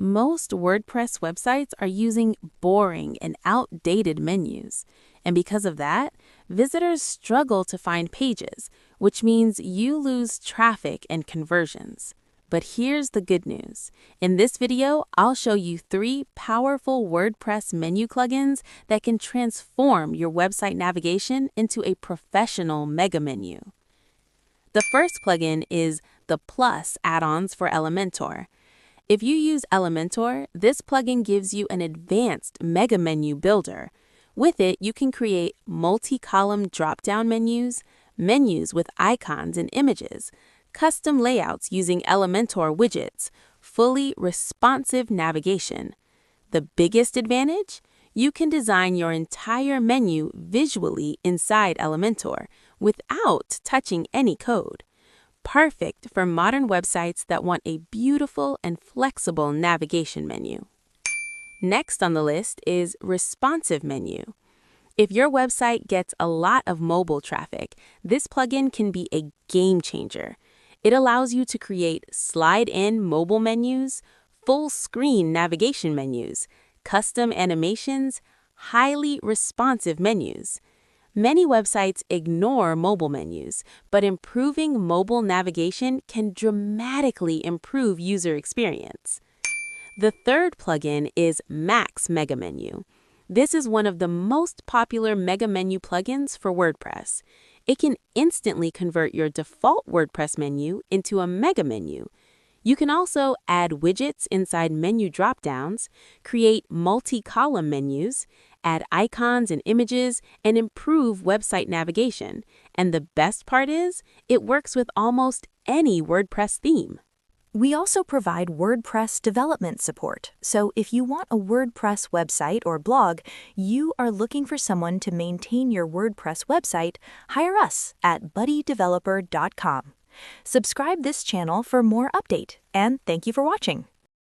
Most WordPress websites are using boring and outdated menus, and because of that, visitors struggle to find pages, which means you lose traffic and conversions. But here's the good news. In this video, I'll show you 3 powerful WordPress menu plugins that can transform your website navigation into a professional mega menu. The first plugin is the Plus add-ons for Elementor. If you use Elementor, this plugin gives you an advanced mega menu builder. With it, you can create multi-column drop-down menus, menus with icons and images, custom layouts using Elementor widgets, fully responsive navigation. The biggest advantage? You can design your entire menu visually inside Elementor without touching any code. Perfect for modern websites that want a beautiful and flexible navigation menu. Next on the list is Responsive Menu. If your website gets a lot of mobile traffic, this plugin can be a game changer. It allows you to create slide-in mobile menus, full-screen navigation menus, custom animations, highly responsive menus. Many websites ignore mobile menus, but improving mobile navigation can dramatically improve user experience. The third plugin is Max Mega Menu. This is one of the most popular mega menu plugins for WordPress. It can instantly convert your default WordPress menu into a mega menu. You can also add widgets inside menu dropdowns, create multi-column menus, add icons and images, and improve website navigation. And the best part is, it works with almost any WordPress theme. We also provide WordPress development support, so if you want a WordPress website or blog, you are looking for someone to maintain your WordPress website, hire us at buddydeveloper.com. Subscribe this channel for more update, and thank you for watching.